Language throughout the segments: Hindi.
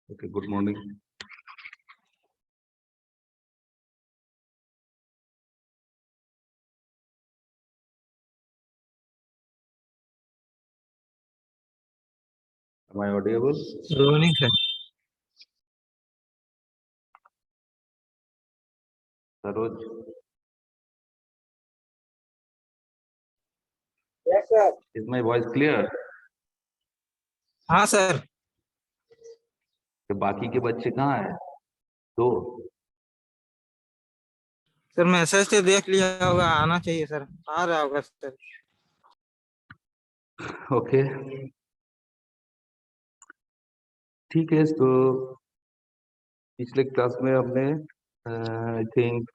Okay, good morning. Am I audible? Good morning, sir. Saroj? Yes, sir. Is my voice clear? हाँ सर. तो बाकी के बच्चे कहाँ हैं? दो. सर मैसेज से देख लिया होगा, आना चाहिए सर. आ रहा होगा सर. ओके. ठीक है, तो पिछले क्लास में हमने I think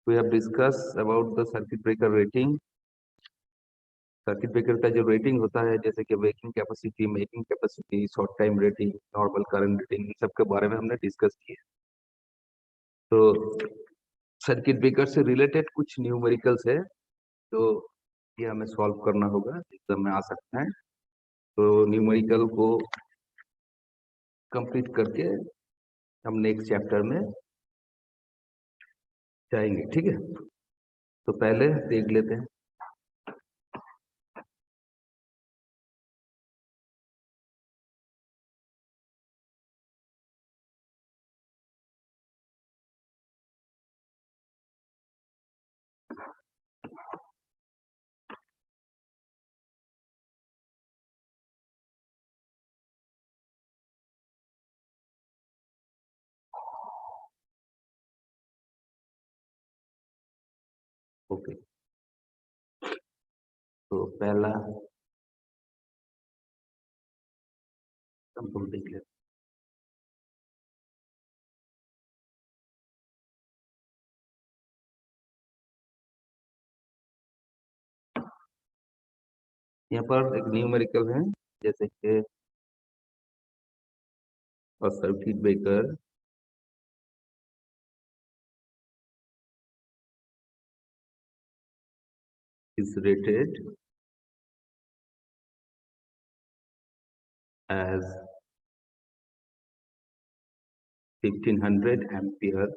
we have discuss about the circuit breaker rating. Circuit breaker का जो रेटिंग होता है, जैसे कि breaking capacity, making capacity, short time rating, normal current rating, इन सब के बारे में हमने डिस्कस किया. तो सर्किट ब्रेकर से रिलेटेड कुछ न्यूमेरिकल्स है तो ये हमें सॉल्व करना होगा, एग्जाम में आ सकता है. तो न्यूमेरिकल को कंप्लीट करके हम नेक्स्ट चैप्टर में जाएंगे. ठीक है, तो पहले देख लेते हैं. ओके, तो पहला हम देख लेते हैं. यहाँ पर एक न्यूमेरिकल है, जैसे कि a circuit breaker is rated as 1500 ampere,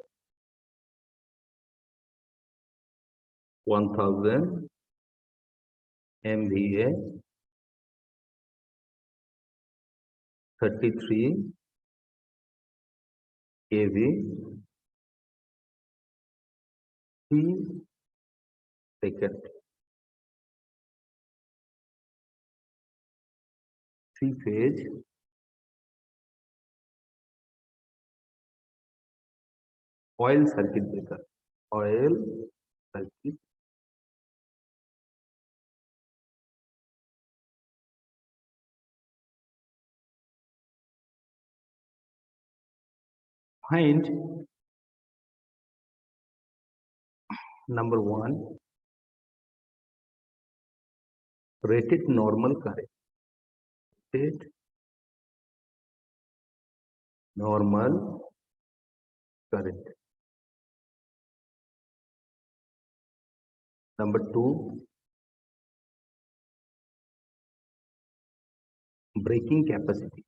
1000 MVA, 33 kV, 3 second, 3 phase, oil circuit breaker, oil circuit find number 1 rated normal current. Rated normal current. Number 2 breaking capacity.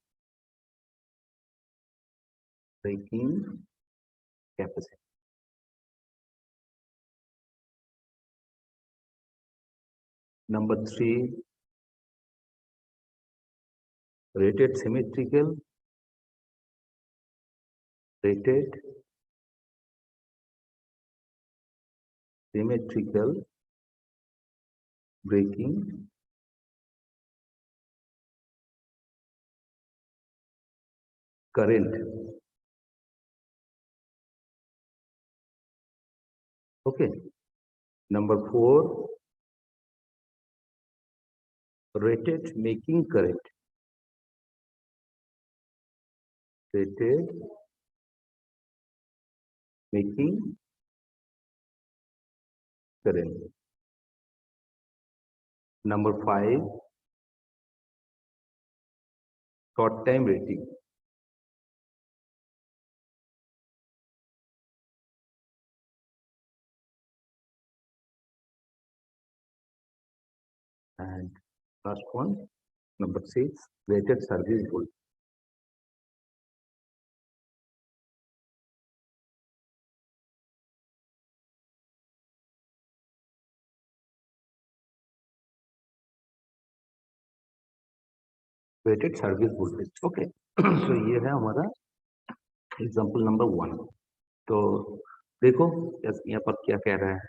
Breaking capacity. Number 3 rated symmetrical. Rated symmetrical breaking current. Okay. Number 4 rated making current. Rated making current. Number 5 short time rating. And last one, number 6 rated service voltage. Rated service voltage. Okay, so ये है हमारा एग्जांपल नंबर 1। तो देखो यहाँ पर क्या कह रहा है,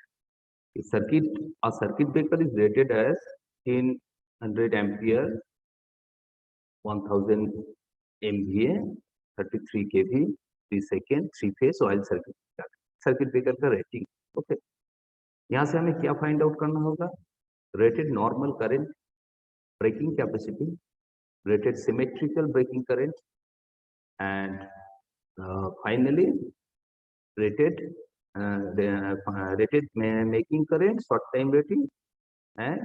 circuit breaker is rated as 100 ampere 1000 MVA 33 kV 3 second 3 phase oil circuit breaker का रेटिंग। ओके, यहाँ से हमें क्या फाइंड आउट करना होगा, rated normal current, breaking capacity, rated symmetrical breaking current, and finally rated making current, short time rating, and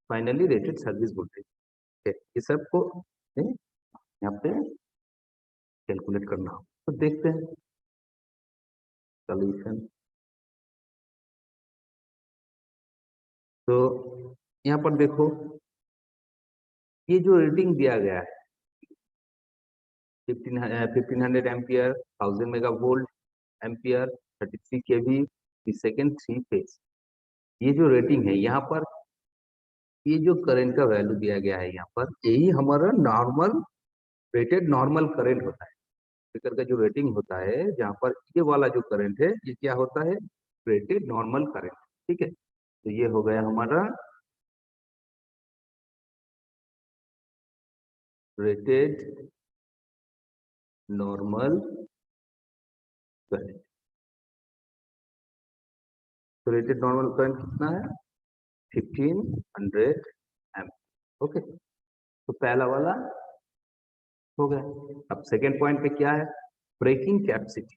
finally rated service voltage। ये सब को यहाँ पे कैलकुलेट करना हो। तो देखते हैं सॉल्यूशन। तो यहाँ पर देखो ये जो रेटिंग दिया गया है 1500 ampere 1000 mega volt ampere 33 kV second 3 phase, ये जो रेटिंग है यहाँ पर ये जो करंट का वैल्यू दिया गया है यहाँ पर, यही हमारा नॉर्मल रेटेड नॉर्मल करंट होता है। ब्रेकर का जो रेटिंग होता है जहाँ पर ये वाला जो करंट है ये क्या होता है, रेटेड नॉर्मल करंट। ठीक है, तो ये हो गया हमारा रेटेड नॉर्मल करंट। तो रेटेड नॉर्मल करंट कितना है, 1500 एम्प। ओके, तो पहला वाला हो गया। अब सेकेंड पॉइंट पे क्या है, ब्रेकिंग कैपेसिटी।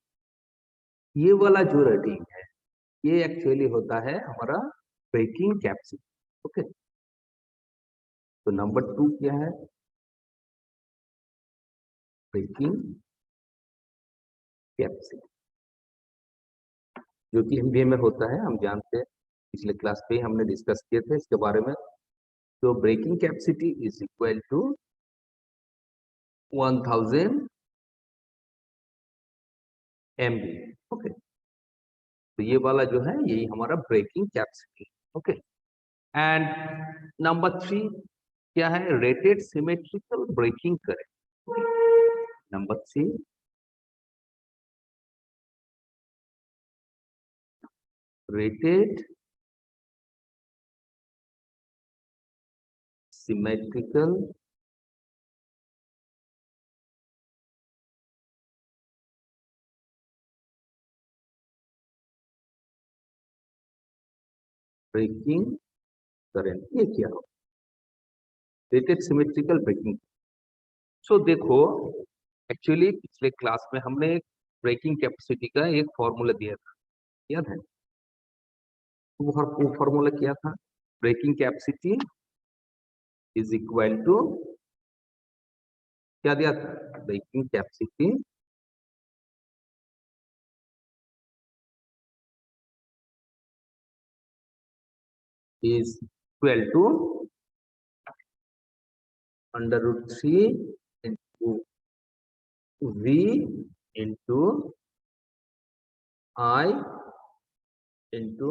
ये वाला जो रेटिंग है ये एक्चुअली होता है हमारा ब्रेकिंग कैपेसिटी। ओके, तो नंबर 2 क्या है, ब्रेकिंग कैपेसिटी, जो कि एमबीए में होता है, हम जानते हैं, पिछले क्लास पे हमने डिस्कस किए थे इसके बारे में। तो breaking capacity is equal to 1000 MV। Okay, तो ये वाला जो है यही हमारा breaking capacity. Okay, and number 3 क्या है, rated symmetrical breaking current. Number 3 rated symmetrical breaking current. ये क्या हो, रेटेड सिमेट्रिकल ब्रेकिंग। सो देखो एक्चुअली पिछले क्लास में हमने ब्रेकिंग कैपेसिटी का एक फॉर्मूला दिया था, याद है? वो फॉर्मूला क्या था, breaking capacity is equal to, क्या दिया था, breaking capacity is equal to √3 into V into I into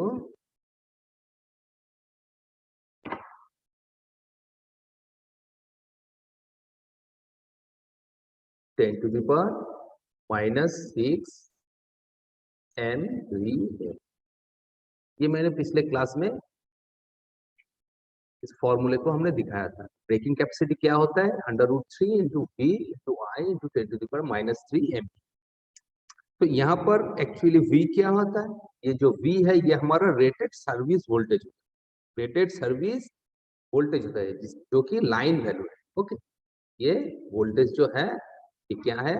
(10⁻⁻6 MVA। ये मैंने पिछले क्लास में इस फॉर्मूले को हमने दिखाया था। ब्रेकिंग कैपेसिटी क्या होता है, √3 into V into I into 10⁻³ MV। तो यहाँ पर एक्चुअली V क्या होता है, ये जो V है ये हमारा rated service voltage, rated service voltage होता है जो कि लाइन वैल्यू है। ओके, ये वोल्टेज जो है ये क्या है,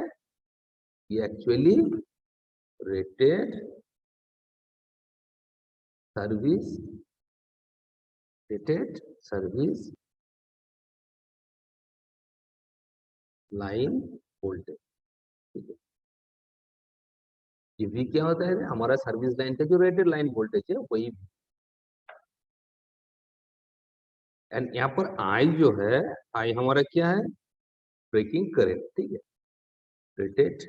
ये actually rated service, rated service line voltage. ठीक है, ये V क्या होता है, हमारा सर्विस लाइन का जो रेटेड लाइन वोल्टेज है वही। एंड यहाँ पर I जो है, I हमारा क्या है, ब्रेकिंग करंट। ठीक है, rated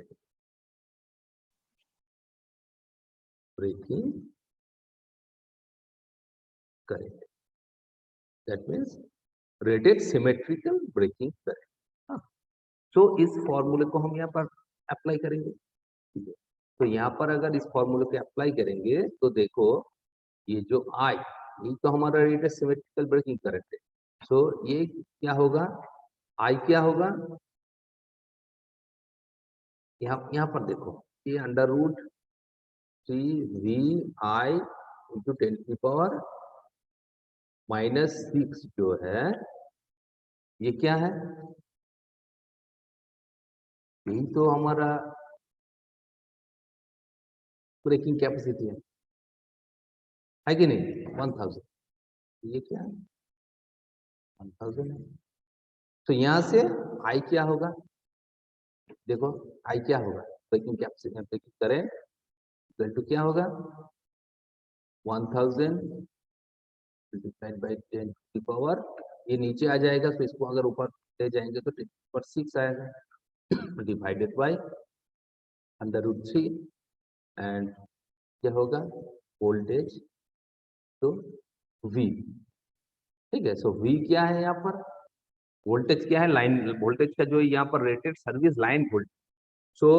breaking current, that means rated symmetrical breaking current. तो इस फॉर्मूले को हम यहाँ पर अप्लाई करेंगे, ठीक है। तो यहाँ पर अगर इस फॉर्मूले पे अप्लाई करेंगे तो देखो ये जो आई, ये तो हमारा रेट है सिमेट्रिकल ब्रेकिंग करंट है। सो ये क्या होगा, आई क्या होगा, यहाँ पर देखो ये अंडर रूट 3 VI इंटू 10⁻⁻6 जो है ये क्या है, यही तो हमारा ब्रेकिंग कैपेसिटी है कि नहीं, 1000। ये क्या है 1000 है। तो यहाँ से आई क्या होगा, देखो आई क्या होगा, breaking capacity breaking current equal to क्या होगा 1000 डिवाइड बाई 10 की पावर, ये नीचे आ जाएगा तो इसको अगर ऊपर ले जाएंगे तो 10⁻6 आएगा divided by under root 3 and क्या होगा वोल्टेज तो V, ठीक है। सो V क्या है यहाँ पर, वोल्टेज क्या है, लाइन वोल्टेज का जो यहाँ पर रेटेड सर्विस लाइन वोल्टेज। सो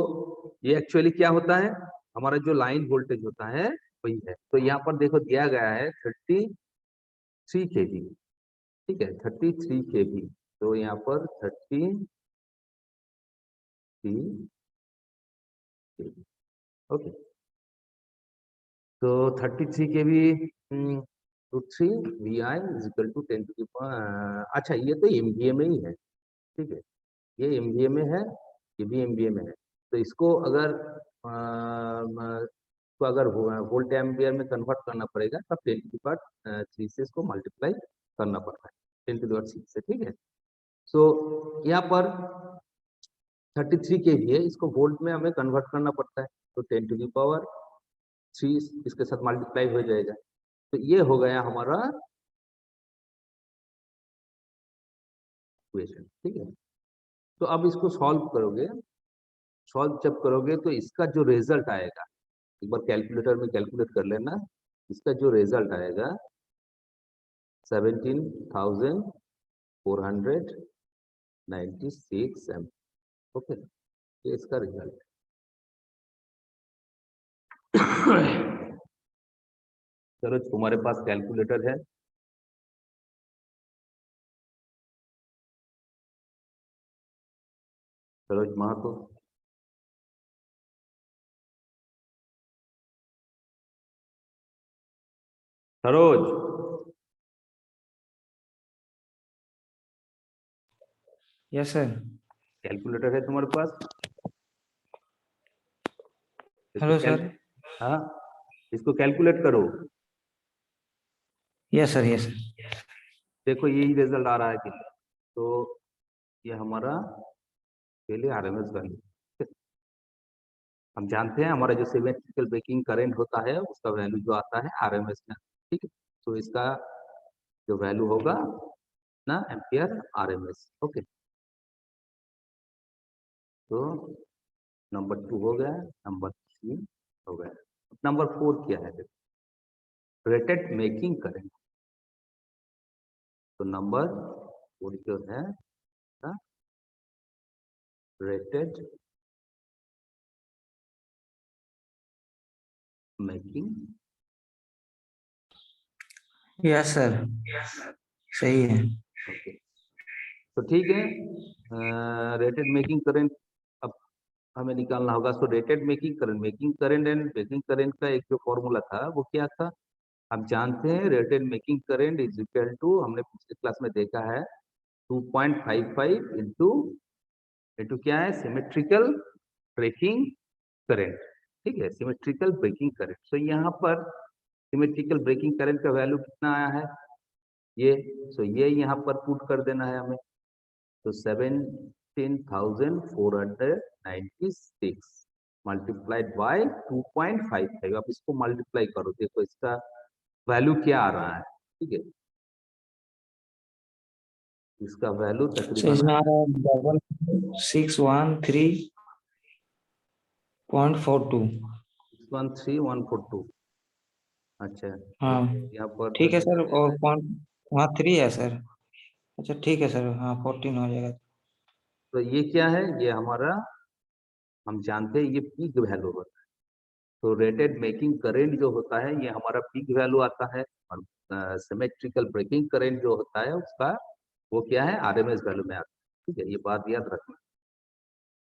ये एक्चुअली क्या होता है, हमारा जो लाइन वोल्टेज होता है वही है। तो यहाँ पर देखो दिया गया है 33 kV, ठीक है 33 kV। तो यहाँ पर 33 kV, ओके। तो 33 kV root 3 VI is equal to 10 to the power, अच्छा ये तो MVA में ही है, ठीक है ये MVA में है, ये भी MVA में है। तो इसको अगर तो अगर वोल्ट एम्पियर में कन्वर्ट करना पड़ेगा तब 10 टू द पावर 3 से इसको मल्टीप्लाई करना पड़ता है 10 टू द पावर 6 से, ठीक है। सो यहाँ पर 33 kV है, इसको वोल्ट में हमें कन्वर्ट करना पड़ता है, तो 10 टू द पावर 3 इसके साथ मल्टीप्लाई हो जाएगा। तो ये हो गया हमारा इक्वेशन, ठीक है। तो अब इसको सॉल्व करोगे, सॉल्व जब करोगे तो इसका जो रिजल्ट आएगा, एक बार कैलकुलेटर में कैलकुलेट कर लेना, इसका जो रिजल्ट आएगा 17,496 एम, ओके ये इसका रिजल्ट। चलो तुम्हारे पास कैलकुलेटर है, Saroj Mahato, Saroj yes sir. Calculator है तुम्हारे पास, हेलो सर। हाँ इसको कैलकुलेट करो। Yes sir yes sir. देखो यही रिजल्ट आ रहा है कि, तो ये हमारा पहले RMS वैल्यू, हम जानते हैं हमारा जो सिमेट्रिकल ब्रेकिंग करंट होता है उसका वैल्यू जो आता है RMS में, ठीक है। तो इसका जो वैल्यू होगा ना एम्पियर RMS, ओके। तो नंबर 2 हो गया, नंबर 3 हो गया, नंबर 4 क्या है, रेटेड मेकिंग करंट। तो नंबर 4 जो है रेटेड मेकिंग, यस सर सही है। ओके। तो ठीक है, रेटेड मेकिंग करंट अब हमें निकालना होगा। So rated making current and breaking current का एक जो फॉर्मूला था वो क्या था, हम जानते हैं rated making current is equal to, हमने पिछले क्लास में देखा है 2.55 इंटू इंटू क्या है सिमेट्रिकल ब्रेकिंग करंट, ठीक है सिमेट्रिकल ब्रेकिंग करंट। तो यहाँ पर सिमेट्रिकल ब्रेकिंग करंट का वैल्यू कितना आया है ये, सो ये यहाँ पर पुट कर देना है हमें। तो 17,496 मल्टीप्लाइड बाय 2.55, आप इसको मल्टीप्लाई करो, देखो इसका वैल्यू क्या आ रहा है, ठीक है इसका वैल्यू सर तकरीबन इसमें आ रहा है 613.42। 613,142, अच्छा हाँ यहाँ पर ठीक है सर, तकरीबन और पॉइंट वहाँ 3 है सर। अच्छा ठीक है सर, हाँ 14 हो जाएगा। तो ये क्या है, ये हमारा, हम जानते हैं ये पीक वैल्यू होता है। तो रेटेड मेकिंग करंट जो होता है ये हमारा पीक वैल्यू आता है, और सिमेट्रिकल ब्रेकिंग करंट जो होता है उसका वो क्या है, आरएमएस वैल्यू में आता है। ठीक है, ये बात याद रखना।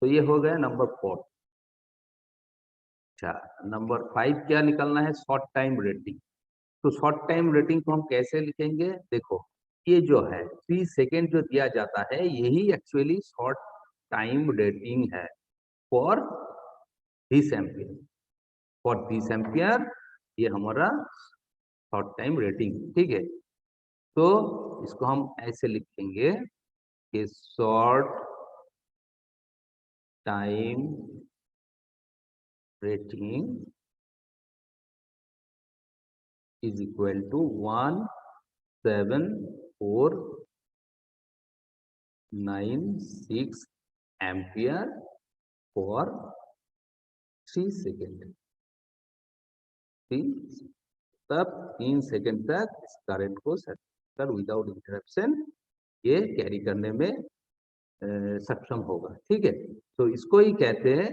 तो ये हो गया नंबर 4। अच्छा, नंबर 5 क्या निकलना है, शॉर्ट टाइम रेटिंग। तो शॉर्ट टाइम रेटिंग को हम कैसे लिखेंगे, देखो ये जो है 3 सेकेंड जो दिया जाता है यही एक्चुअली शॉर्ट टाइम रेटिंग है for this ampere. For this ampere ये हमारा शॉर्ट टाइम रेटिंग। ठीक है, तो इसको हम ऐसे लिखेंगे कि short time rating is equal to 1749 ampere for 3 second. तब 3 सेकेंड तक इस करंट को सर्किट विदाउट इंटरप्शन ये कैरी करने में सक्षम होगा। ठीक है, तो इसको ही कहते हैं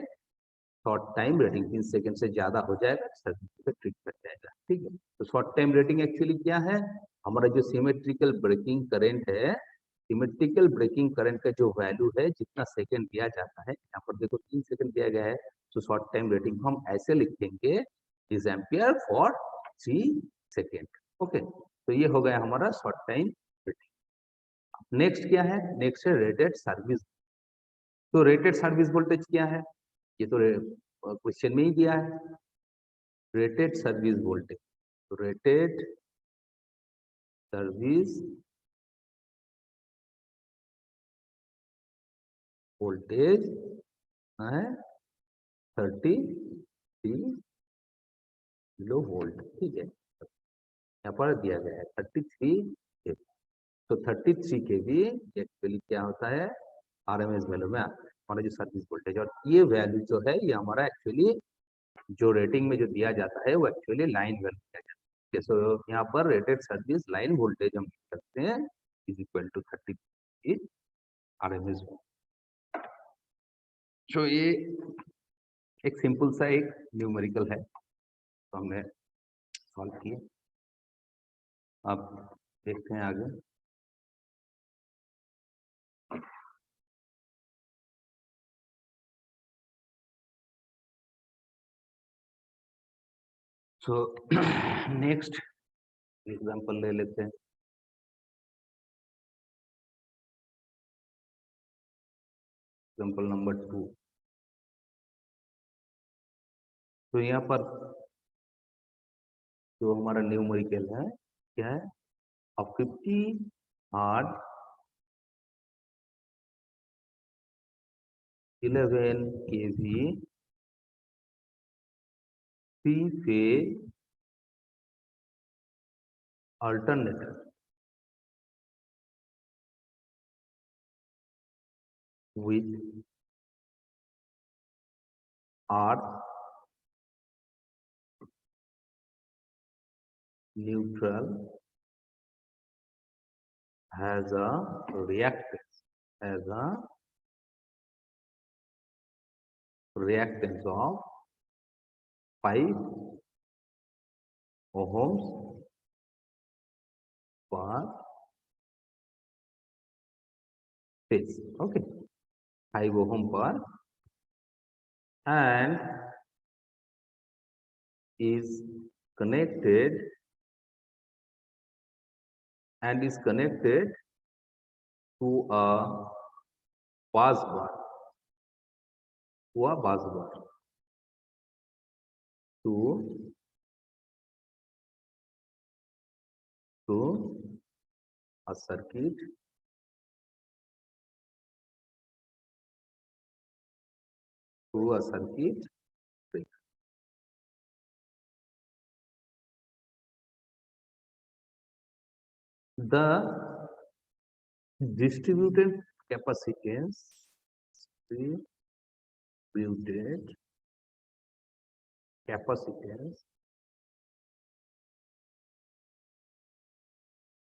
शॉर्ट टाइम रेटिंग। 3 सेकेंड से ज्यादा हो जाएगा सर्किट ट्रिप कर जाएगा। ठीक है, तो शॉर्ट टाइम रेटिंग एक्चुअली क्या है, हमारा जो सिमेट्रिकल ब्रेकिंग करंट है, सिमेट्रिकल ब्रेकिंग करंट का जो वैल्यू है जितना सेकेंड दिया जाता है, यहाँ पर देखो 3 सेकेंड दिया गया है, तो शॉर्ट टाइम रेटिंग को हम ऐसे लिखेंगे is ampere for 3 second. Okay, तो ये हो गया हमारा शॉर्ट टाइम रेटिंग। नेक्स्ट क्या है, नेक्स्ट है रेटेड सर्विस। तो रेटेड सर्विस वोल्टेज क्या है, ये तो क्वेश्चन में ही दिया है, रेटेड सर्विस वोल्टेज। तो रेटेड सर्विस वोल्टेज है 33 किलो वोल्ट। ठीक है, यहाँ पर दिया गया है 33 के। तो 33 के भी एक्चुअली क्या होता है, आरएमएस वैल्यू में आता है हमारा जो सर्विस वोल्टेज। और ये वैल्यू जो है ये हमारा एक्चुअली जो रेटिंग में जो दिया जाता है वो एक्चुअली लाइन वैल्यू दिया जाता है। सो यहाँ पर रेटेड सर्विस लाइन वोल्टेज हम लिख सकते हैं इज इक्वल टू 33 आरएमएस। तो ये एक सिंपल सा एक न्यूमेरिकल है, तो हमने सॉल्व किया। अब देखते हैं आगे। सो नेक्स्ट एग्जांपल ले लेते हैं। Example number 2। तो यहाँ पर जो हमारा न्यूमेरिकल है क्या है, अब 50 heart 11 kV 3 phase alternator with earth neutral has a reactance of 5 ohms per phase. Okay, 5 ohm per, and is connected to a bus bar, to a circuit breaker. The distributed capacitance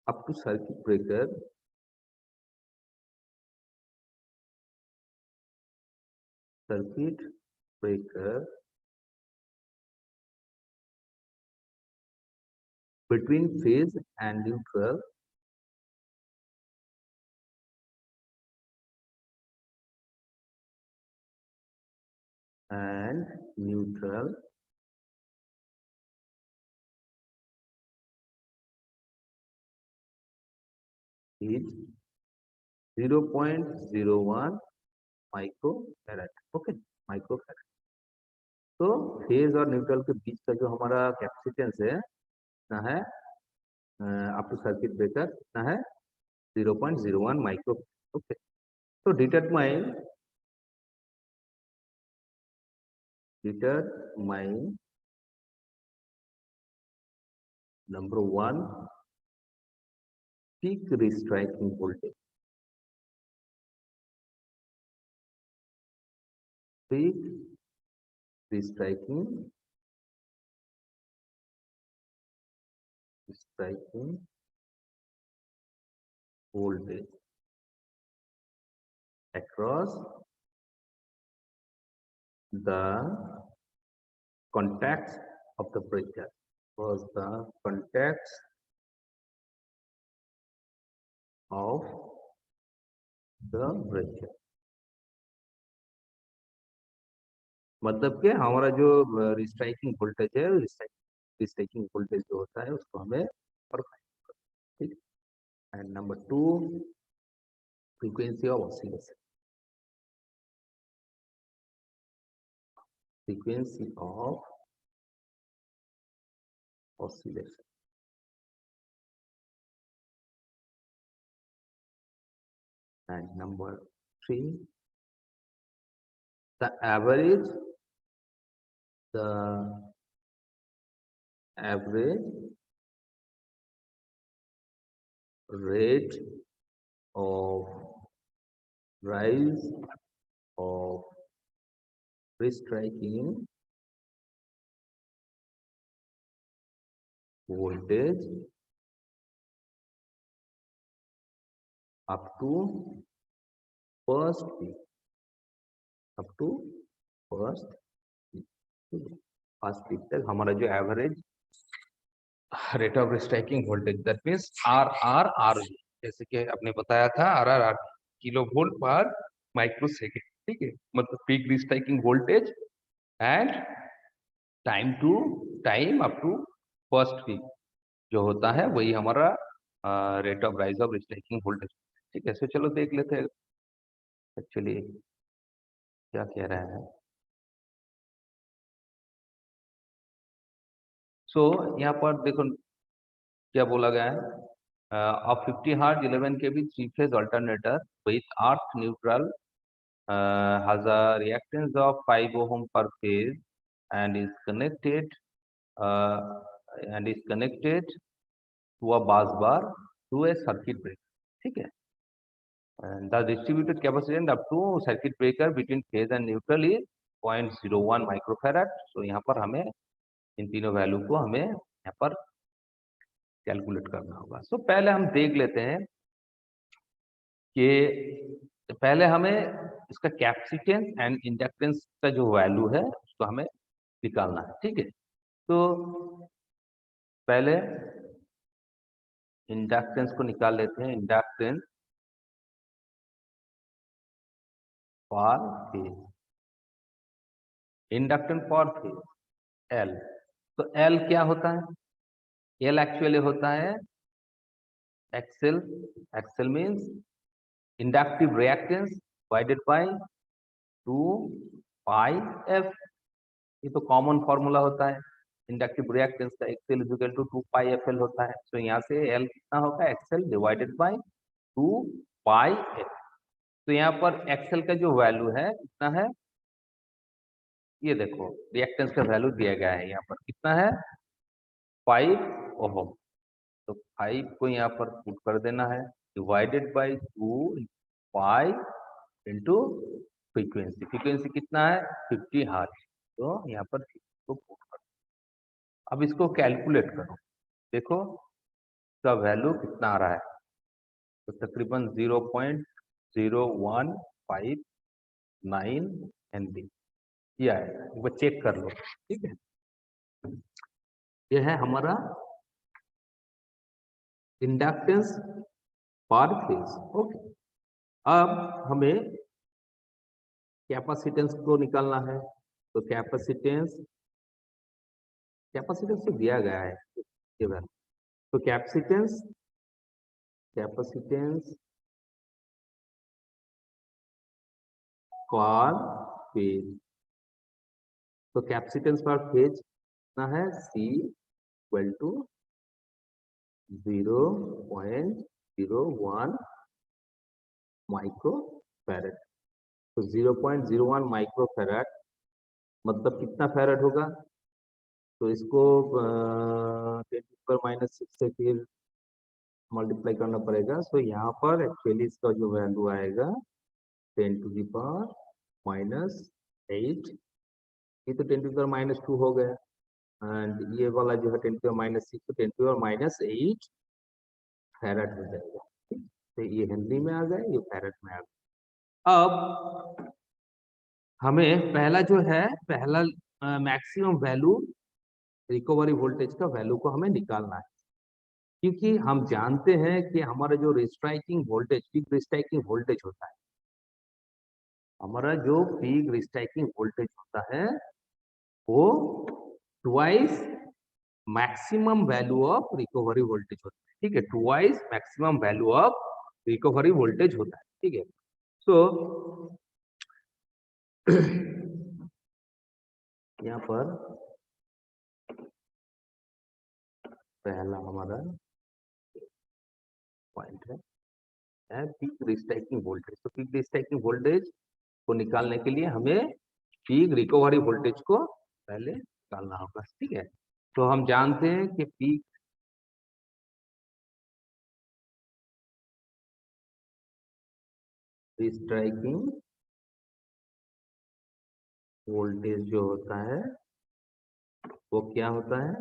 up to circuit breaker circuit breaker between phase and neutral is 0.01 microfarad. Okay, microfarad. तो फेज और न्यूट्रल के बीच का जो हमारा कैपेसिटेंस है ना है अप टू सर्किट ब्रेकर ना है 0.01 माइक्रो. ओके, तो determine number 1 peak restriking voltage. Peak restriking voltage across the contacts of the breaker. Was the contacts of the breaker. मतलब कि हमारा जो रिस्ट्राइकिंग वोल्टेज है, रिस्ट्राइकिंग वोल्टेज जो होता है उसको हमें ठीक. And number 2 frequency of oscillation. Frequency of oscillation. And number 3, the average rate of rise of restriking voltage up to first peak. First peak तक हमारा जो average rate of restriking voltage that means R, जैसे कि आपने बताया था R kilovolt per microsecond. ठीक है, मतलब peak restriking voltage and time to time up to first peak जो होता है वही हमारा rate of rise of restriking voltage. ठीक है, सो चलो देख लेते हैं एक्चुअली क्या कह रहा है. सो यहाँ पर देखो क्या बोला गया है. of 50 Hz 11 kV 3-phase alternator with earth neutral has a reactance of 5 ohm per phase and is connected to a bus bar to a circuit breaker. ठीक है, and the distributed capacitance up to circuit breaker between phase and neutral is 0.01 microfarad. so यहाँ पर हमें इन तीनों वैल्यू को हमें यहाँ पर कैलकुलेट करना होगा. सो पहले हम देख लेते हैं कि पहले हमें इसका कैपेसिटेंस एंड इंडक्टेंस का जो वैल्यू है उसको हमें निकालना है. ठीक है, तो पहले इंडक्टेंस को निकाल लेते हैं. Inductance for phase, inductance for phase L. तो एल क्या होता है? एल एक्चुअली होता है XL. XL means inductive reactance divided by 2 pi F. ये तो कॉमन फॉर्मूला होता है इंडक्टिव रिएक्टेंस का. XL is equal to 2 pi F L होता है. तो यहाँ से एल कितना होगा? XL divided by 2 pi F. तो यहाँ पर एक्सेल का जो वैल्यू है कितना है? ये देखो रिएक्टेंस का वैल्यू दिया गया है यहाँ पर कितना है? 5 ओम. तो 5 को यहाँ पर पुट कर देना है divided by 2 pi into frequency. Frequency कितना है? 50 हर्ट्ज. तो यहाँ पर इसको पुट करो. अब इसको कैलकुलेट करो, देखो इसका वैल्यू कितना आ रहा है. तो तकरीबन 0.0159 हेनरी, ये आएगा, एक बार चेक कर लो। ठीक है, ये है हमारा इंडक्टेंस पर फेज। ओके, अब हमें कैपेसिटेंस को निकालना है, तो कैपेसिटेंस तो दिया गया है केवल, तो कैपेसिटेंस पर फेज, तो कैपेसिटेंस पर फेज कितना है, C इक्वल टू 0.01 माइक्रोफैरड। तो 0.01 माइक्रोफैरड मतलब कितना फैरड होगा, तो इसको 10⁻⁻6 से फिर मल्टीप्लाई करना पड़ेगा। सो यहाँ पर एक्चुअली इसका जो वैल्यू आएगा 10⁻⁻8, ये तो 10⁻2 हो गया, एंड ये वाला जो है 10⁻6 तो 10⁻8 फैरड हो जाएगा। तो ये हेनरी में आ गया, ये फैरड में आ गया। अब हमें पहला मैक्सिमम वैल्यू रिकवरी वोल्टेज का वैल्यू को हमें निकालना है, क्योंकि हम जानते हैं कि हमारा जो restriking voltage, peak restriking voltage होता है, हमारा जो पीक रिस्ट्राइकिंग वोल्टेज होता है वो twice maximum value of recovery voltage होता है। ठीक है, twice maximum value of recovery voltage होता है। ठीक है, सो यहाँ पर पहला हमारा पॉइंट है पीक रिस्ट्राइकिंग वोल्टेज। तो पीक रिस्ट्राइकिंग वोल्टेज को निकालने के लिए हमें पीक रिकवरी वोल्टेज को पहले निकालना होगा। ठीक है, तो हम जानते हैं कि पीक रिस्ट्राइकिंग वोल्टेज जो होता है वो क्या होता है,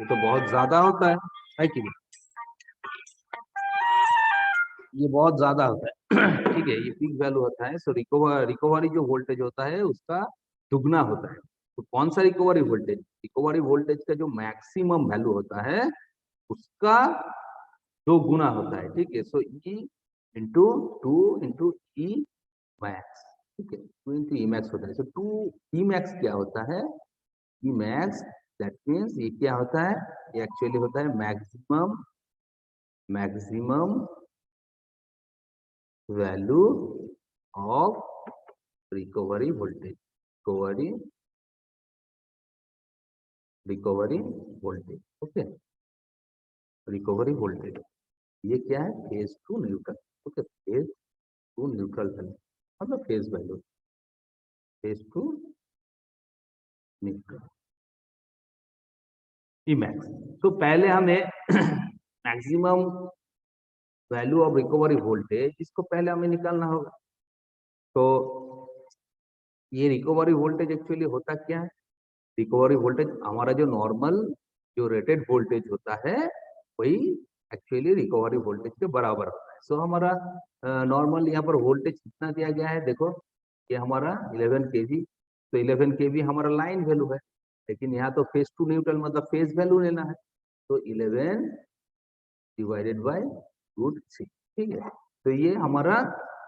ये तो बहुत ज्यादा होता है कि नहीं, ये बहुत ज्यादा होता है। ठीक है, ये पीक वैल्यू होता है। सो रिकवरी जो वोल्टेज होता है उसका दुगना होता है। तो कौन सा रिकवरी वोल्टेज का जो मैक्सिमम वैल्यू होता है उसका 2 गुना होता है। ठीक है, सो E into 2 into E max. ठीक है, 2 इंटू ई मैक्स होता है। सो 2 ई मैक्स क्या होता है, ई मैक्स दैट मीन्स ये क्या होता है, ये एक्चुअली होता है maximum value of recovery voltage, recovery voltage. Okay, recovery voltage ये क्या है, phase to neutral. Okay, phase to neutral value मतलब phase value, phase to neutral E max. तो पहले हमें maximum value of recovery voltage इसको पहले हमें निकालना होगा। तो ये रिकवरी वोल्टेज एक्चुअली होता क्या है, रिकवरी वोल्टेज हमारा जो नॉर्मल जो रेटेड वोल्टेज होता है वही एक्चुअली रिकवरी वोल्टेज के बराबर होता है। सो हमारा नॉर्मल यहाँ पर वोल्टेज कितना दिया गया है, देखो ये हमारा 11 kV, तो 11 kV हमारा लाइन वैल्यू है, लेकिन यहाँ तो फेज टू न्यूट्रल मतलब फेज वैल्यू लेना है, तो 11 डिवाइडेड बाय √3। ठीक है, तो ये हमारा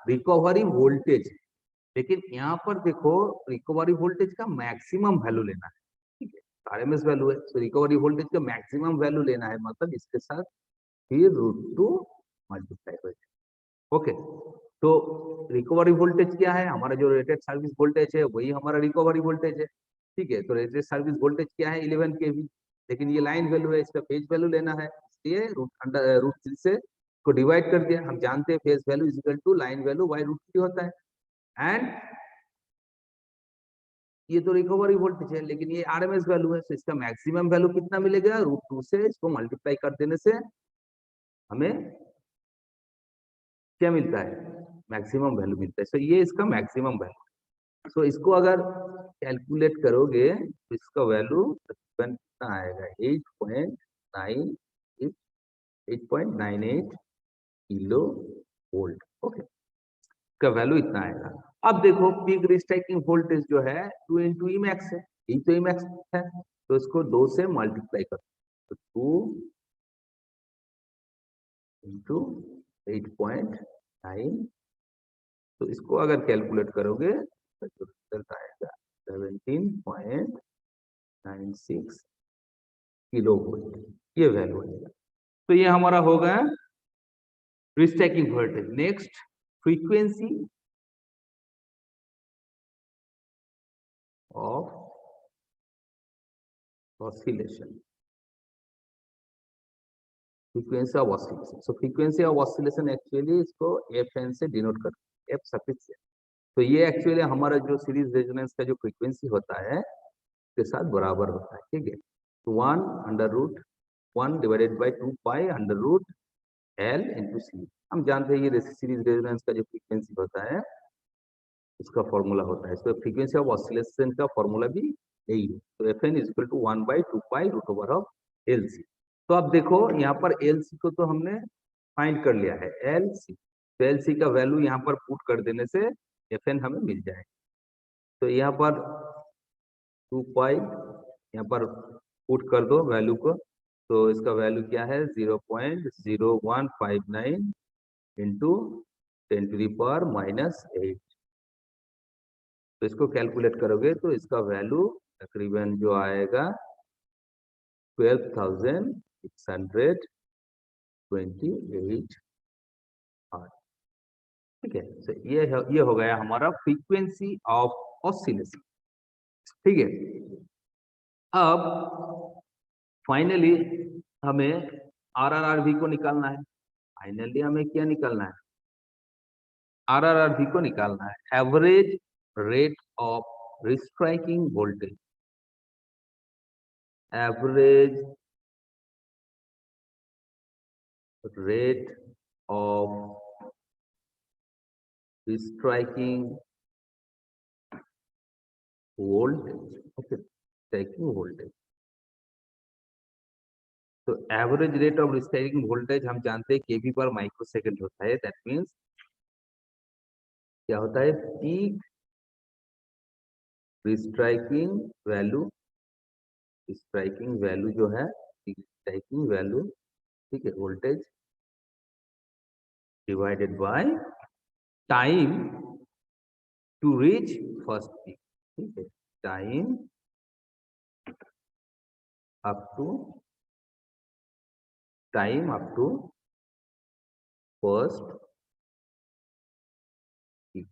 रिकवरी वोल्टेज, लेकिन यहाँ पर देखो रिकवरी वोल्टेज का मैक्सिमम वैल्यू लेना है। ठीक है, आरएमएस वैल्यू है, तो रिकवरी वोल्टेज का मैक्सिमम वैल्यू लेना है, मतलब इसके साथ फिर √2 मल्टीप्लाई हो जाए। ओके, तो रिकवरी वोल्टेज क्या है, हमारा जो रेटेड सर्विस वोल्टेज है वही हमारा रिकवरी वोल्टेज है। ठीक है, तो रेटेड सर्विस वोल्टेज क्या है 11 kV, लेकिन ये लाइन वैल्यू है, इसका फेज वैल्यू लेना है, इसलिए √3 से को डिवाइड कर दिया। हम जानते हैं phase value is equal to line value by √3 होता है। एंड ये तो रिकवरी वोल्टेज है, लेकिन ये आरएमएस वैल्यू है, तो इसका मैक्सिमम वैल्यू कितना मिलेगा, √2 से इसको मल्टीप्लाई कर देने से हमें क्या मिलता है, मैक्सिमम वैल्यू मिलता है। सो ये इसका मैक्सिमम वैल्यू। सो इसको अगर कैलकुलेट करोगे तो इसका वैल्यू तकरीबन कितना आएगा, 8.98 किलो वोल्ट। ओके, इसका वैल्यू इतना आएगा। अब देखो पीक रिस्ट्राइकिंग वोल्टेज जो है 2 इंटू ई मैक्स है, यही तो ई मैक्स है, तो इसको 2 से मल्टीप्लाई करो, तो 2 इंटू 8.9, तो इसको अगर कैलकुलेट करोगे तो जो रिजल्ट आएगा 17.96 किलो वोल्ट, ये वैल्यू आएगा। तो ये हमारा हो गया restriking voltage. Next frequency of oscillation, frequency of oscillation. So frequency of oscillation actually इसको FN से डिनोट करते हैं, F सफिक्स से। तो ये एक्चुअली हमारा जो सीरीज रेजोनेंस का जो फ्रीक्वेंसी होता है के साथ बराबर होता है, ठीक है। तो 1 divided by 2 pi under root L into C. हम जानते हैं ये सीरीज रेजोनेंस का जो फ्रीक्वेंसी होता है इसका फॉर्मूला होता है, इसका फ्रीक्वेंसी ऑफ ऑसिलेशन का फॉर्मूला भी यही है। तो FN is equal to 1/2 pi root over of LC। तो अब देखो यहाँ पर LC को तो हमने फाइंड कर लिया है, LC, तो LC का वैल्यू यहाँ पर पुट कर देने से FN हमें मिल जाएगा। तो यहाँ पर 2 पाई यहाँ पर पुट कर दो वैल्यू को, तो इसका वैल्यू क्या है 0.0159 इंटू 10⁻⁸। तो इसको कैलकुलेट करोगे तो इसका वैल्यू तकरीबन जो आएगा 12,628, ठीक है। तो ये हो गया हमारा फ्रीक्वेंसी ऑफ ऑसिलेशन, ठीक है। अब फाइनली हमें RRRV को निकालना है। फाइनली हमें क्या निकालना है? RRRV को निकालना है, average rate of restriking voltage, average rate of striking voltage, okay, striking voltage। तो average rate of striking voltage हम जानते हैं kV पर माइक्रो सेकेंड होता है। दैट मीन्स क्या होता है? Peak striking value, striking value जो है पीक स्ट्राइकिंग वैल्यू, ठीक है, voltage divided by time to reach first peak, ठीक है, time up to first peak.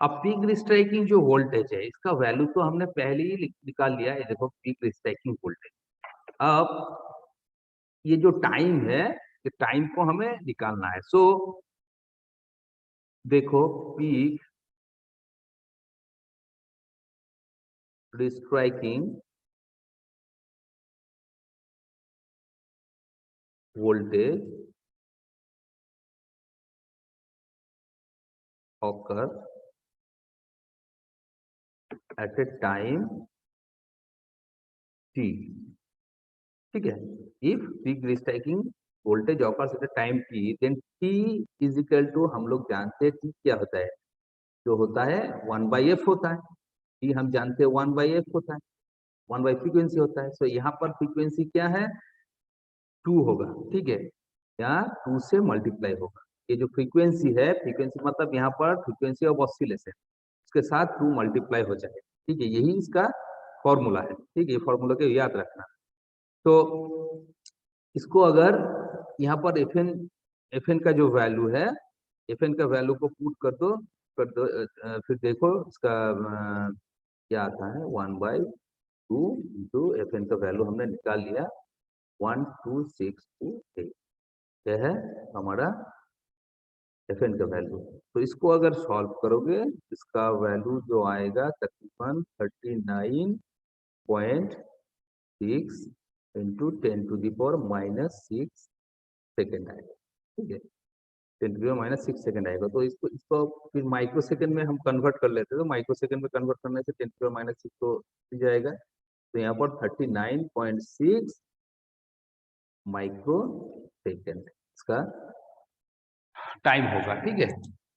अब पीक रिस्ट्राइकिंग जो वोल्टेज है इसका वैल्यू तो हमने पहले ही निकाल लिया है, देखो पीक रिस्ट्राइकिंग वोल्टेज। अब ये जो टाइम है, ये टाइम को हमें निकालना है। सो देखो peak restriking voltage occur at a time t, ठीक है। If peak restriking voltage occurs at a time t, then t is equal to, हम लोग जानते हैं t क्या होता है, जो होता है 1/f होता है। t हम जानते हैं 1/f होता है, 1 फ्रीक्वेंसी होता है। सो यहाँ पर फ्रीक्वेंसी क्या है? 2 होगा, ठीक है, यहाँ 2 से मल्टीप्लाई होगा। ये जो फ्रीक्वेंसी है, फ्रीक्वेंसी मतलब यहाँ पर फ्रीक्वेंसी ऑफ ऑसिलेशन, उसके साथ 2 मल्टीप्लाई हो जाए, ठीक है, यही इसका फॉर्मूला है, ठीक है। ये फॉर्मूला को याद रखना। तो इसको अगर यहाँ पर FN का जो वैल्यू है, FN का वैल्यू को पुट कर दो, फिर देखो इसका क्या आता है, 1/2 इंटू FN का वैल्यू हमने निकाल लिया 12,628, यह है हमारा FN का वैल्यू। तो इसको अगर सॉल्व करोगे इसका वैल्यू जो आएगा तकरीबन 39.6 इंटू 10⁻⁻6 सेकेंड आएगा, ठीक है, 10⁻⁻6 सेकेंड आएगा। तो इसको फिर माइक्रो सेकेंड में हम कन्वर्ट कर लेते हैं, तो माइक्रो सेकेंड में कन्वर्ट करने से 10⁻⁻6 तो मिल जाएगा। तो यहाँ पर 39.6 माइक्रो सेकेंड इसका टाइम होगा, ठीक है,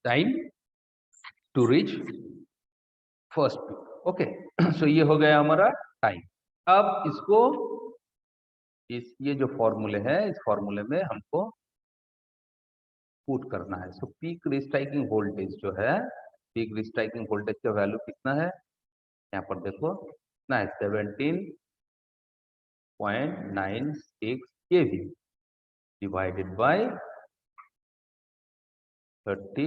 time to reach first peak. Okay, so ये हो गया हमारा टाइम। अब इसको ये जो फॉर्मूले है, इस फॉर्मूले में हमको पुट करना है। सो पीक रिस्ट्राइकिंग वोल्टेज जो है, पीक रिस्ट्राइकिंग वोल्टेज का वैल्यू कितना है, यहाँ पर देखो कितना है, 17.96 kV divided by 30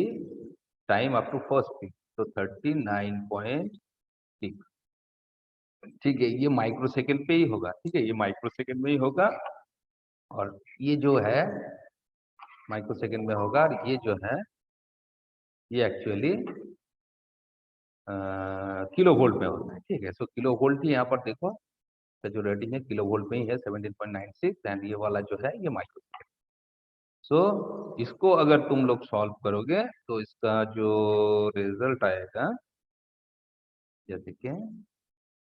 time up to first peak, तो 39.6, ठीक है, ये माइक्रो सेकेंड पे ही होगा, ठीक है, ये माइक्रो सेकेंड में ही होगा, और ये जो है माइक्रो सेकेंड में होगा, और ये जो है ये एक्चुअली किलो वोल्ट में होता है, ठीक है। सो किलो वोल्ट ही यहाँ पर देखो, तो जो रेटिंग है किलो वोल्ट में ही है 17.96, एंड ये वाला जो है ये माइक्रो सेकेंड। सो इसको अगर तुम लोग सॉल्व करोगे तो इसका जो रिजल्ट आएगा, जैसे कि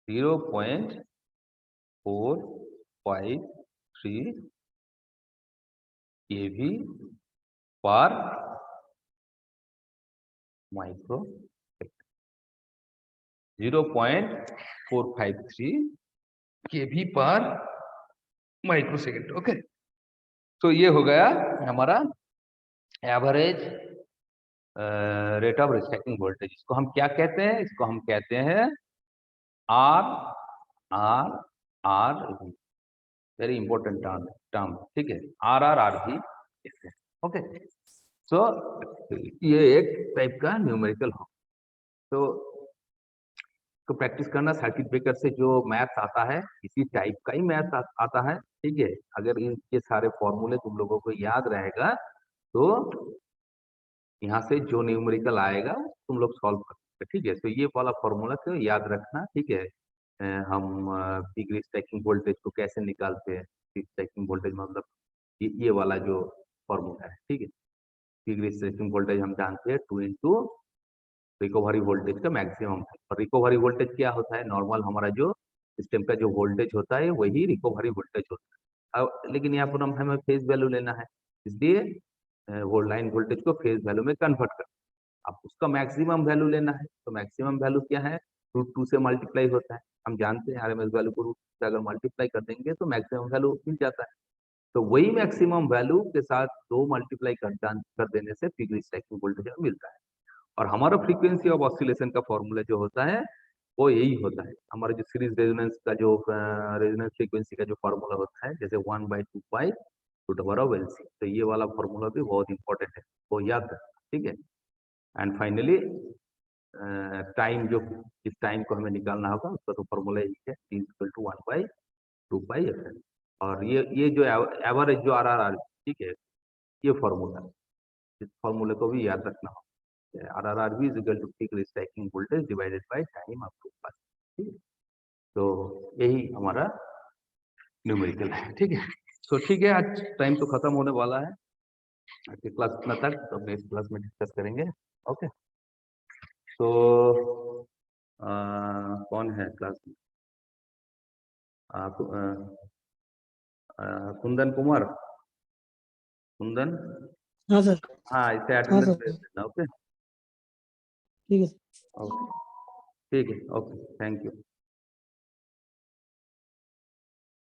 0.453 kV per micro, 0.453 kV per microsecond. Okay, तो ये हो गया हमारा average rate of restriking voltage. इसको हम क्या कहते हैं, इसको हम कहते हैं R R R, very important term, ठीक है, आर आर आर भी। ओके, सो ये एक टाइप का न्यूमेरिकल हो। तो प्रैक्टिस करना, सर्किट ब्रेकर से जो मैथ्स आता है इसी टाइप का ही मैथ्स आता है, ठीक है। अगर इनके सारे फॉर्मूले तुम लोगों को याद रहेगा तो यहाँ से जो न्यूमेरिकल आएगा तुम लोग सॉल्व कर सकते, ठीक है। तो ये वाला फॉर्मूला तो याद रखना, ठीक है। हम पीक रिस्ट्राइकिंग वोल्टेज को कैसे निकालते हैं, पीक रिस्ट्राइकिंग वोल्टेज मतलब ये वाला जो फॉर्मूला है, ठीक है। पीक रिस्ट्राइकिंग वोल्टेज हम जानते हैं 2 इंटू रिकवरी वोल्टेज का मैक्सिमम है। और रिकवरी वोल्टेज क्या होता है, नॉर्मल हमारा जो सिस्टम का जो वोल्टेज होता है वही रिकवरी वोल्टेज होता है। अब लेकिन यहाँ पर हमें फेज वैल्यू लेना है, इसलिए वो लाइन वोल्टेज को फेज वैल्यू में कन्वर्ट कर, अब उसका मैक्सिमम वैल्यू लेना है। तो मैक्सिमम वैल्यू क्या है, √2 से मल्टीप्लाई होता है। हम जानते हैं आरएमएस वैल्यू को √2 से अगर मल्टीप्लाई कर देंगे तो मैक्सिमम वैल्यू मिल जाता है। तो वही मैक्सिमम वैल्यू के साथ 2 मल्टीप्लाई कर देने से पीक रिस्ट्राइकिंग वोल्टेज मिलता है। और हमारा फ्रीक्वेंसी ऑफ ऑसिलेशन का फॉर्मूला जो होता है वो यही होता है। हमारा जो सीरीज रेजोनेंस का जो रेजोनेंस फ्रीक्वेंसी का जो फॉर्मूला होता है, जैसे 1/2 to the power of LC, तो ये वाला फॉर्मूला भी बहुत इंपॉर्टेंट है, वो याद रखना, ठीक है। एंड फाइनली टाइम, जो इस टाइम को हमें निकालना होगा उसका तो फॉर्मूला यही है, T=1/2πfL। और ये जो एवरेज जो RRR, ठीक है, ये फॉर्मूला, इस फॉर्मूले को भी याद रखना होगा। RRRB is equal to peak restricting voltage divided by time up to पास, ठीक है। तो यही हमारा न्यूमेरिकल है, ठीक है। तो ठीक है, आज टाइम तो खत्म होने वाला है, आज की क्लास इतना तक, तो नेक्स्ट क्लास में डिस्कस करेंगे। ओके, तो कौन है क्लास में, कुंदन कुमार, कुंदन, हाँ सर। हाँ, इसे हाँ अटेंडेंस सर, भेज देना। ओके, ठीक है। ओके, ठीक है, ओके, थैंक यू।